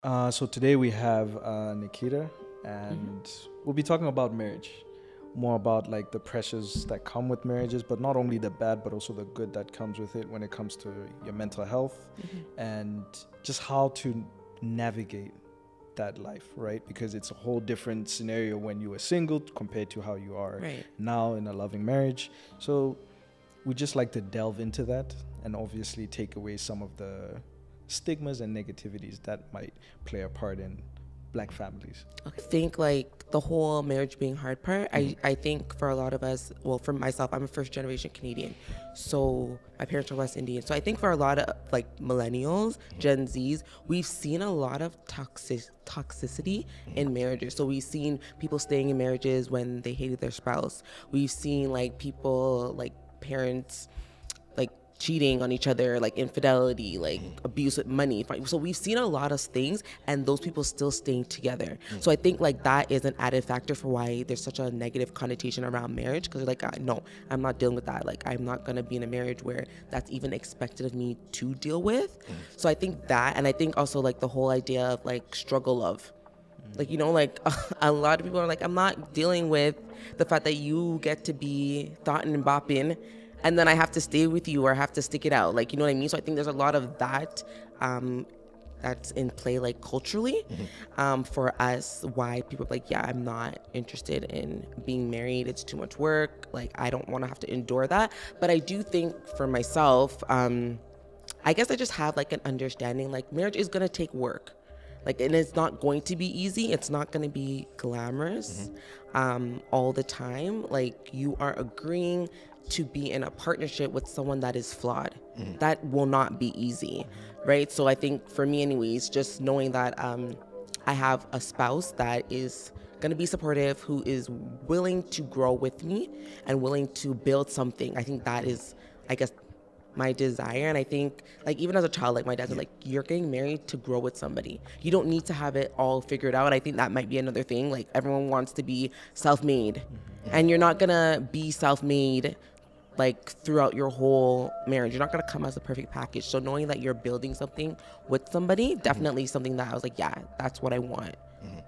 So today we have Nikita, and we'll be talking about marriage, more about like the pressures that come with marriages, but not only the bad, but also the good that comes with it when it comes to your mental health, and just how to navigate that life, right? Because it's a whole different scenario when you were single compared to how you are now in a loving marriage. So we just like to delve into that and obviously take away some of the stigmas and negativities that might play a part in Black families. I think like the whole marriage being hard part, I think for a lot of us, well, for myself, I'm a first generation Canadian. So my parents are West Indian. So I think for a lot of like millennials, Gen Zs, we've seen a lot of toxicity in marriages. So we've seen people staying in marriages when they hated their spouse. We've seen like people, like parents, like cheating on each other, like infidelity, like abuse with money. So we've seen a lot of things, and those people still staying together. So I think like that is an added factor for why there's such a negative connotation around marriage, because like, no, I'm not dealing with that. Like, I'm not gonna be in a marriage where that's even expected of me to deal with. So I think that, and I think also like the whole idea of like struggle love. Like, you know, like a lot of people are like, I'm not dealing with the fact that you get to be thought and bopping, and then I have to stay with you or I have to stick it out. Like, you know what I mean? So I think there's a lot of that that's in play, like culturally, for us, why people are like, yeah, I'm not interested in being married. It's too much work. Like, I don't want to have to endure that. But I do think for myself, I guess I just have like an understanding, like marriage is going to take work. Like, and it's not going to be easy. It's not going to be glamorous all the time. Like, you are agreeing to be in a partnership with someone that is flawed. That will not be easy, right? So I think for me anyways, just knowing that I have a spouse that is going to be supportive, who is willing to grow with me and willing to build something. I think that is, I guess, my desire. And I think like even as a child, like my dad's like, you're getting married to grow with somebody. You don't need to have it all figured out. I think that might be another thing. Like, everyone wants to be self-made, and you're not gonna be self-made like throughout your whole marriage. You're not gonna come as a perfect package. So knowing that you're building something with somebody, definitely something that I was like, yeah, that's what I want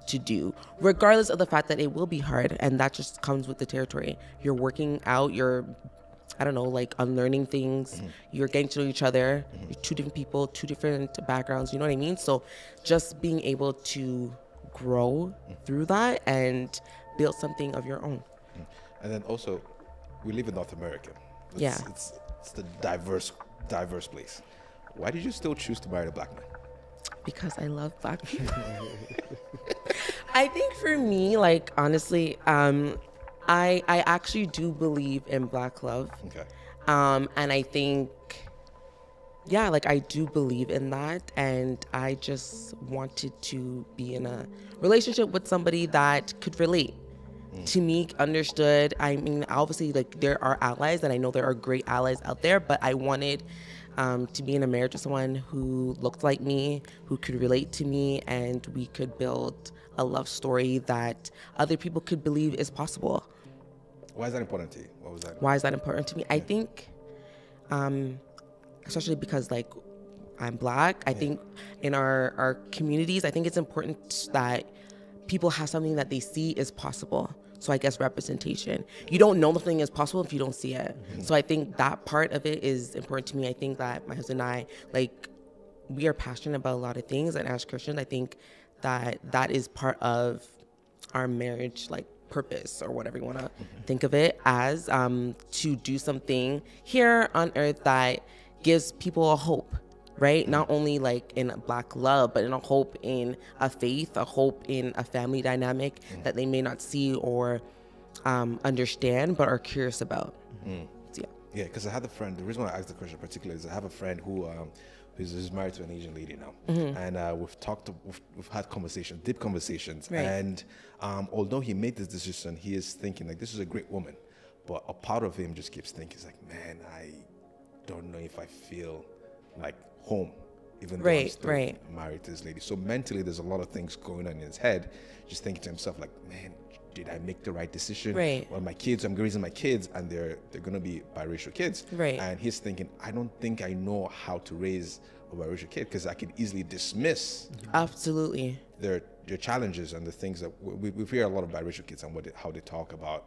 to do, regardless of the fact that it will be hard, and that just comes with the territory. You're working out, you're, I don't know, like unlearning things. You're getting to know each other. You're two different people, two different backgrounds. You know what I mean? So just being able to grow through that and build something of your own. And then also, we live in North America. It's the diverse place. Why did you still choose to marry a Black man? Because I love Black people. I think for me, like, honestly, I actually do believe in Black love. Okay. And I think, yeah, like I do believe in that. And I just wanted to be in a relationship with somebody that could relate to me, understood. I mean, obviously, like there are allies, and I know there are great allies out there, but I wanted to be in a marriage with someone who looked like me, who could relate to me, and we could build a love story that other people could believe is possible. Why is that important to you? What was that? Why is that important to me? I think, especially because like I'm Black, I think in our communities, I think it's important that people have something that they see is possible. So I guess representation. You don't know something is possible if you don't see it. So I think that part of it is important to me. I think that my husband and I, like, we are passionate about a lot of things. And as Christians, I think that that is part of our marriage, like, purpose, or whatever you want to think of it as, to do something here on earth that gives people a hope. Right? Not only like in Black love, but in a hope in a faith, a hope in a family dynamic that they may not see or understand, but are curious about. So, yeah, because I had a friend. The reason why I asked the question particularly is I have a friend who who's married to an Asian lady now, and we've had conversations, deep conversations, and although he made this decision, he is thinking like, this is a great woman, but a part of him just keeps thinking, like, man, I don't know if I feel like home even though I'm still married to this lady. So mentally, there's a lot of things going on in his head, just thinking to himself like, man, did I make the right decision? Well, my kids, I'm raising my kids, and they're going to be biracial kids. And he's thinking, I don't think I know how to raise a biracial kid, because I can easily dismiss their challenges and the things that we hear a lot of biracial kids and how they talk about,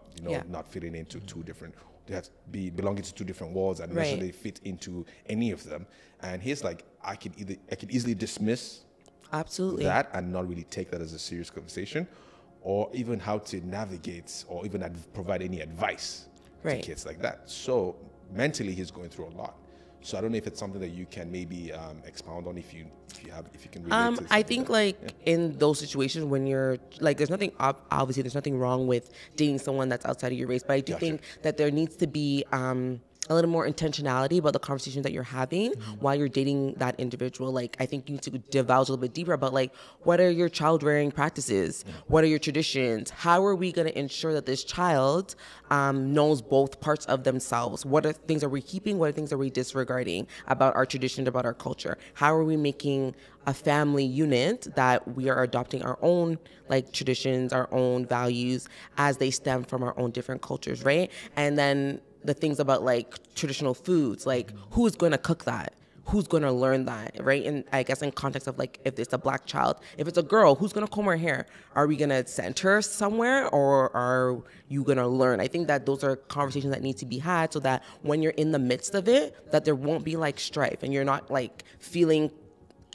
not fitting into two different. They have to be belonging to two different worlds and necessarily fit into any of them. And he's like, I could easily dismiss that and not really take that as a serious conversation, or even how to navigate or even provide any advice to kids like that. So mentally, he's going through a lot. So I don't know if it's something that you can maybe expound on, if you can relate to. I think in those situations when you're like, there's nothing wrong with dating someone that's outside of your race, but I do think that there needs to be a little more intentionality about the conversation that you're having while you're dating that individual. Like, I think you need to divulge a little bit deeper about like, what are your child rearing practices? What are your traditions? How are we going to ensure that this child knows both parts of themselves? What things are we keeping? What things are we disregarding about our tradition, about our culture? How are we making a family unit that we are adopting our own like traditions, our own values as they stem from our own different cultures, right? And then the things about like traditional foods, like who's going to cook that? Who's going to learn that, right? And I guess in context of like, if it's a Black child, if it's a girl, who's going to comb her hair? Are we going to send her somewhere, or are you going to learn? I think that those are conversations that need to be had so that when you're in the midst of it, that there won't be like strife and you're not like feeling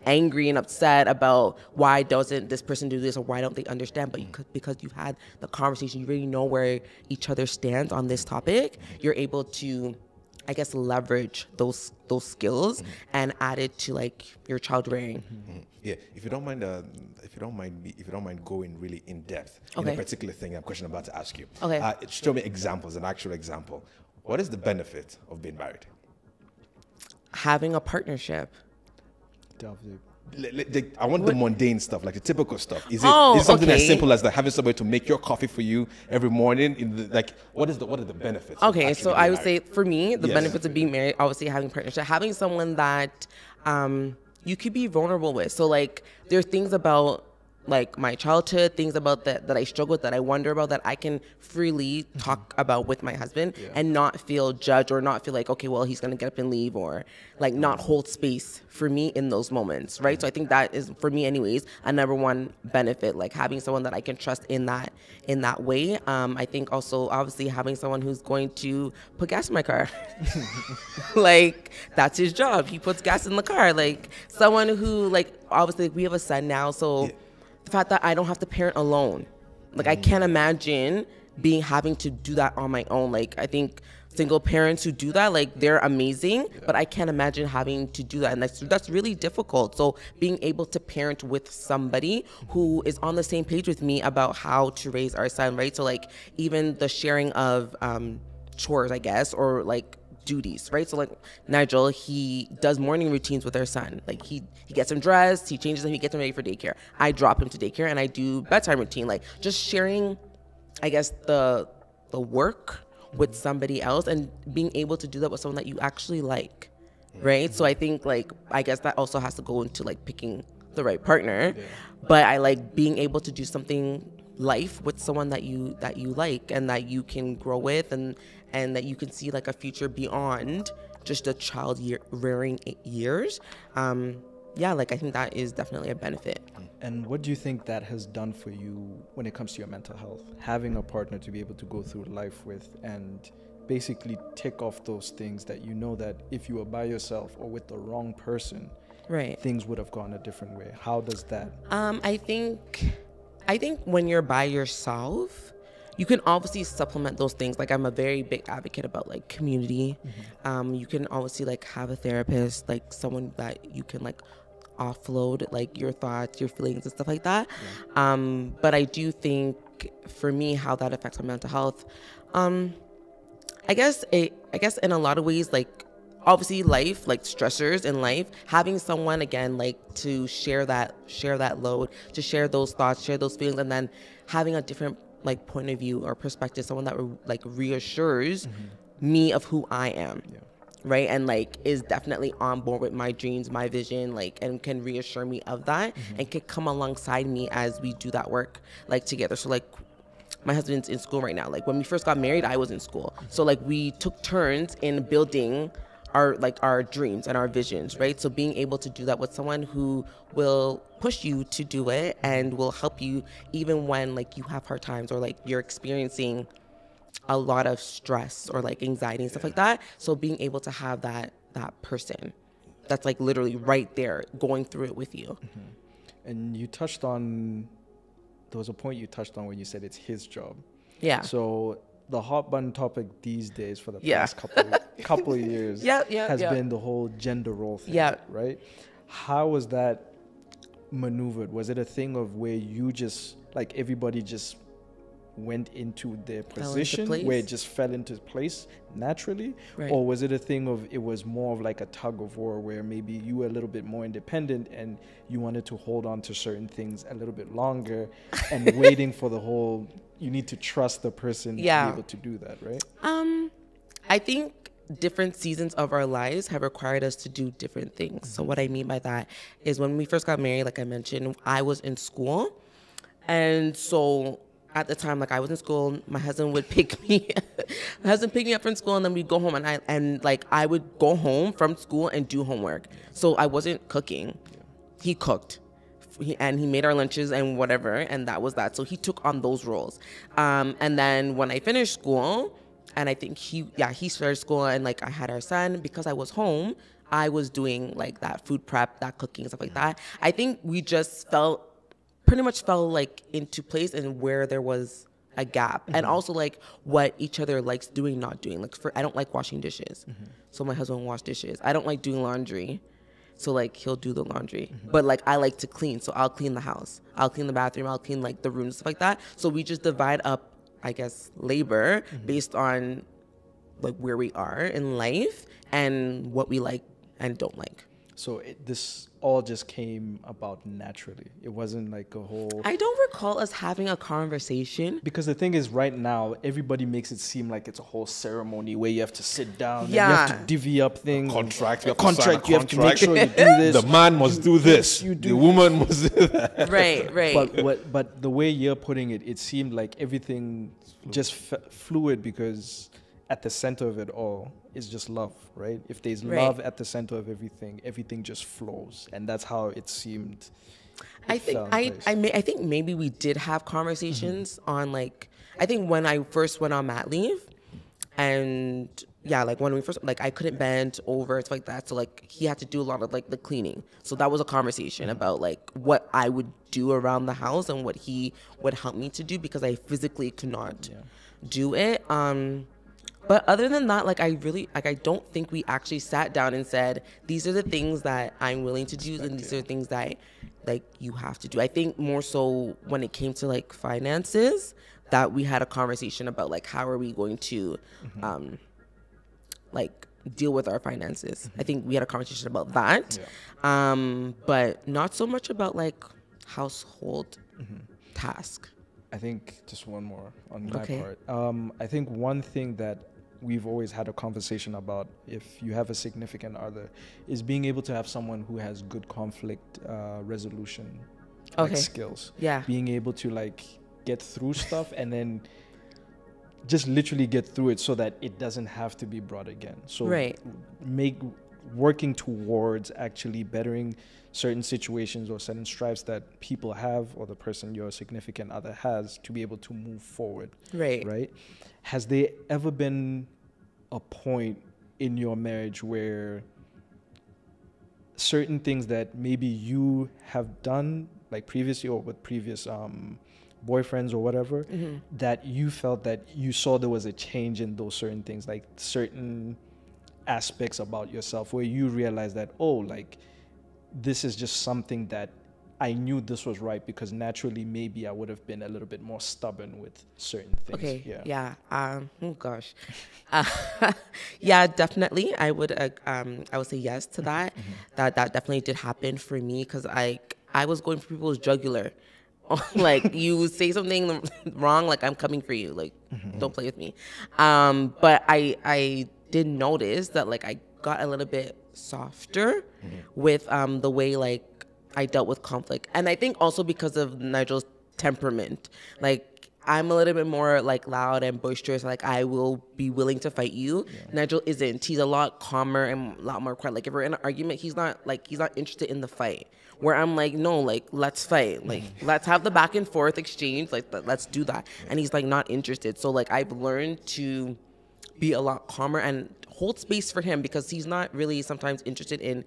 angry and upset about why doesn't this person do this, or why don't they understand, but because you've had the conversation, you really know where each other stands on this topic, you're able to, I guess, leverage those skills and add it to like your child rearing. Yeah, if you don't mind going really in depth in a particular thing, a question I'm about to ask you. Show me examples, an actual example. What is the benefit of being married? Having a partnership. I want the mundane stuff, like the typical stuff. Is it something as simple as like having somebody to make your coffee for you every morning? What are the benefits? Okay, so I would say for me, the benefits of being married, obviously having a partnership, having someone that you could be vulnerable with. So like, there's things about like my childhood, things about that I struggle with, that I wonder about, that I can freely talk about with my husband and not feel judged, or not feel like, okay, well, he's going to get up and leave, or like not hold space for me in those moments, right? So I think that is, for me anyways, a number one benefit, like having someone that I can trust in that way. I think also obviously having someone who's going to put gas in my car. Like, that's his job. He puts gas in the car. Like, someone who, like, obviously we have a son now, so the fact that I don't have to parent alone. Like, I can't imagine having to do that on my own. Like, I think single parents who do that, like, they're amazing, but I can't imagine having to do that. And that's really difficult. So being able to parent with somebody who is on the same page with me about how to raise our son, right? So like, even the sharing of chores, I guess, or like duties, right? So like Nigel, he does morning routines with our son. Like he gets him dressed, he changes him, he gets him ready for daycare. I drop him to daycare and I do bedtime routine. Like, just sharing, I guess, the work with somebody else, and being able to do that with someone that you actually like, right? So I think, like, I guess that also has to go into like picking the right partner. But I like being able to do something life with someone that you like, and that you can grow with, and that you can see like a future beyond just a child rearing years. Like, I think that is definitely a benefit. And what do you think that has done for you when it comes to your mental health? Having a partner to be able to go through life with and basically tick off those things that you know that if you were by yourself or with the wrong person, right, things would have gone a different way. How does that? I think when you're by yourself, you can obviously supplement those things. Like, I'm a very big advocate about like community. You can obviously like have a therapist, like someone that you can like offload like your thoughts, your feelings and stuff like that. But I do think for me, how that affects my mental health, I guess in a lot of ways, like obviously life, like stressors in life, having someone again like to share that load, to share those thoughts, share those feelings, and then having a different like point of view or perspective, someone that like reassures me of who I am. right? And like is definitely on board with my dreams, my vision, like, and can reassure me of that and can come alongside me as we do that work like together. So like my husband's in school right now. Like when we first got married, I was in school. So like we took turns in building our dreams and our visions, right? So being able to do that with someone who will push you to do it and will help you even when like you have hard times or like you're experiencing a lot of stress or like anxiety and stuff like that. So being able to have that person that's like literally right there going through it with you. And there was a point you touched on when you said it's his job. Yeah. So the hot button topic these days for the past couple of years has been the whole gender role thing, right? How was that maneuvered? Was it a thing of where you just, like everybody just went into their position where it just fell into place naturally, or was it a thing of it was more of like a tug of war where maybe you were a little bit more independent and you wanted to hold on to certain things a little bit longer and waiting for the whole you need to trust the person to be able to do that, right? I think different seasons of our lives have required us to do different things. So what I mean by that is when we first got married, like I mentioned, I was in school, and so at the time, like I was in school, my husband would pick me up from school, and then we'd go home, and I would go home from school and do homework. So I wasn't cooking. He cooked. And he made our lunches and whatever, and that was that. So he took on those roles. And then when I finished school, and I think he started school, and like I had our son, because I was home, I was doing like that food prep, that cooking, stuff like that. I think we just pretty much fell like into place and where there was a gap, and also like what each other likes doing, not doing. Like I don't like washing dishes, so my husband will wash dishes. I don't like doing laundry, so like he'll do the laundry. But like I like to clean, so I'll clean the house, I'll clean the bathroom, I'll clean like the rooms, stuff like that. So we just divide up, I guess, labor based on like where we are in life and what we like and don't like. So this all just came about naturally. It wasn't like a whole... I don't recall us having a conversation. Because the thing is, right now, everybody makes it seem like it's a whole ceremony where you have to sit down and you have to divvy up things. You have to make sure you do this. The man must do this. The woman must do that. Right. But the way you're putting it, it seemed like everything just fluid, because at the center of it all is just love, right? If there's love at the center of everything, everything just flows, and that's how it seemed. I think maybe we did have conversations on like, I think when I first went on mat leave, and like when we first, like I couldn't bend over, stuff like that, so like he had to do a lot of like the cleaning. So that was a conversation about like what I would do around the house and what he would help me to do, because I physically could not do it. But other than that, like I don't think we actually sat down and said, these are the things that I'm willing to do and these are the things that like you have to do. I think more so when it came to like finances, that we had a conversation about like how are we going to like deal with our finances. I think we had a conversation about that. But not so much about like household task. I think just one more on my part. I think one thing that we've always had a conversation about, if you have a significant other, is being able to have someone who has good conflict resolution like skills. Being able to like get through stuff and then just literally get through it so that it doesn't have to be brought again. So working towards actually bettering certain situations or certain stripes that people have, or the person your significant other has, to be able to move forward. Right? Has there ever been a point in your marriage where certain things that maybe you have done like previously or with previous boyfriends or whatever, that you felt that you saw there was a change in those certain things, like certain aspects about yourself where you realized that, oh, like this is just something that I knew this was right, because naturally maybe I would have been a little bit more stubborn with certain things. Oh gosh. Definitely. I would say yes to that. That definitely did happen for me, because I was going for people's jugular. Like you say something wrong, like I'm coming for you, like don't play with me. But I did notice that like I got a little bit softer with the way like I dealt with conflict. And I think also because of Nigel's temperament, like I'm a little bit more like loud and boisterous. Like I will be willing to fight you. Nigel isn't. He's a lot calmer and a lot more quiet. Like if we're in an argument, he's not interested in the fight. Where I'm like, no, like let's fight. Like let's have the back and forth exchange. Like let's do that. And he's like not interested. So like I've learned to be a lot calmer and hold space for him, because he's not really sometimes interested in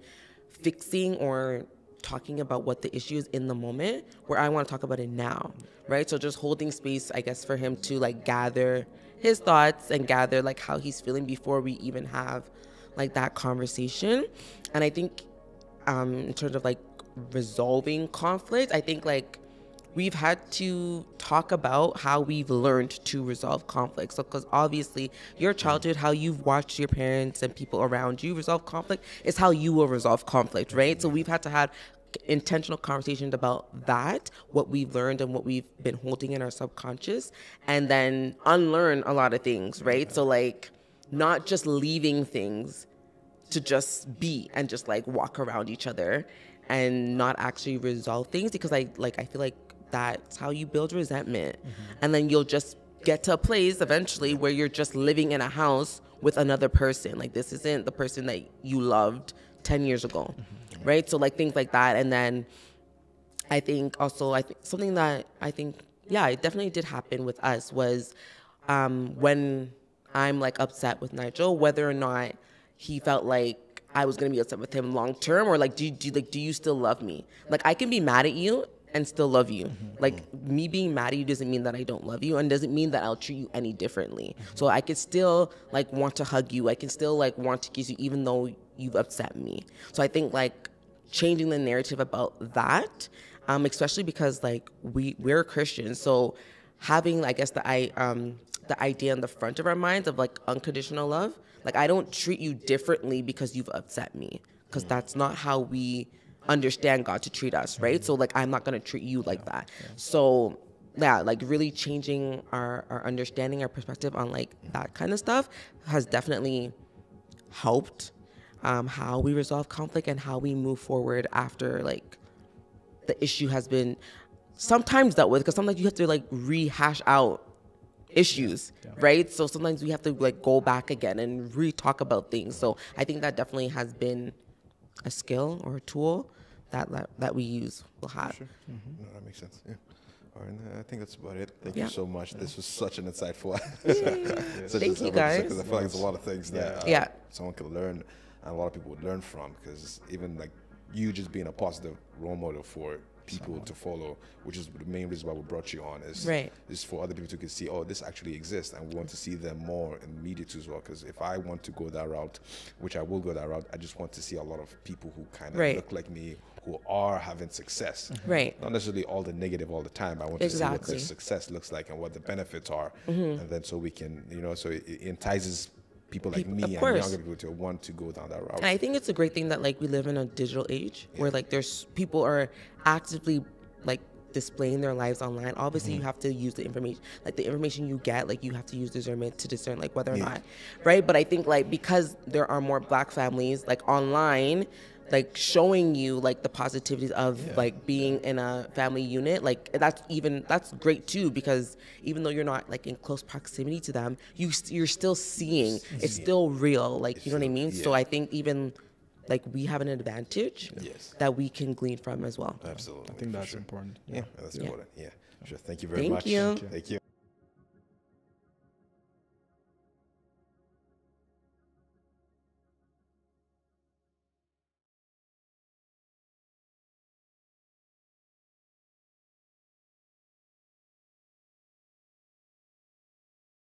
fixing or talking about what the issue is in the moment, where I want to talk about it now, right? So just holding space, I guess, for him to like gather his thoughts and gather like how he's feeling before we even have like that conversation. And I think in terms of like resolving conflict, I think like we've had to talk about how we've learned to resolve conflict. So, because obviously your childhood, how you've watched your parents and people around you resolve conflict is how you will resolve conflict, right? So we've had to have intentional conversations about that, what we've learned and what we've been holding in our subconscious, and then unlearn a lot of things, right? So like not just leaving things to just be and just like walk around each other and not actually resolve things, because I feel like that's how you build resentment. And then you'll just get to a place eventually where you're just living in a house with another person. Like this isn't the person that you loved 10 years ago, right? So like things like that. And then I think also, something that I think, yeah, it definitely did happen with us was when I'm like upset with Nigel, whether or not he felt like I was gonna be upset with him long term, or like, do you still love me? Like I can be mad at you and still love you. Like me being mad at you doesn't mean that I don't love you, and doesn't mean that I'll treat you any differently. So I could still like want to hug you. I can still like want to kiss you even though you've upset me. So I think like changing the narrative about that, especially because like we're Christians. So having, I guess, the idea in the front of our minds of like unconditional love. Like I don't treat you differently because you've upset me, because that's not how we understand God to treat us, right? So like I'm not gonna treat you like that. So yeah, like really changing our understanding, our perspective on like that kind of stuff has definitely helped how we resolve conflict and how we move forward after like the issue has been sometimes dealt with, because sometimes you have to like rehash out issues, right? So sometimes we have to like go back again and re-talk about things. So I think that definitely has been a skill or a tool that we use. We'll have. Sure. No, that makes sense. Yeah. All right, I think that's about it. Thank you so much. This was such an insightful. Thank you guys. Because I feel like there's a lot of things that someone could learn, and a lot of people would learn from. Because even like you just being a positive role model for people to follow, which is the main reason why we brought you on, is for other people to see, oh, this actually exists, and we want to see them more in the media too as well. Because if I want to go that route, which I will go that route, I just want to see a lot of people who kind of look like me, who are having success. Right. Not necessarily all the negative all the time, but I want to see what the success looks like and what the benefits are, and then so we can, so it entices people like me and younger people to want to go down that route. And I think it's a great thing that like we live in a digital age where like there's people are actively like displaying their lives online. Obviously you have to use the information you get, like you have to use discernment to discern like whether or not, right? But I think like because there are more Black families like online, like showing you like the positivities of like being in a family unit, like that's great too, because even though you're not like in close proximity to them, you're still seeing it's still real, like you know what I mean. So I think even like we have an advantage that we can glean from as well. Absolutely. I think that's important. That's important. Yeah, sure. Thank you very much. Thank you. Thank you.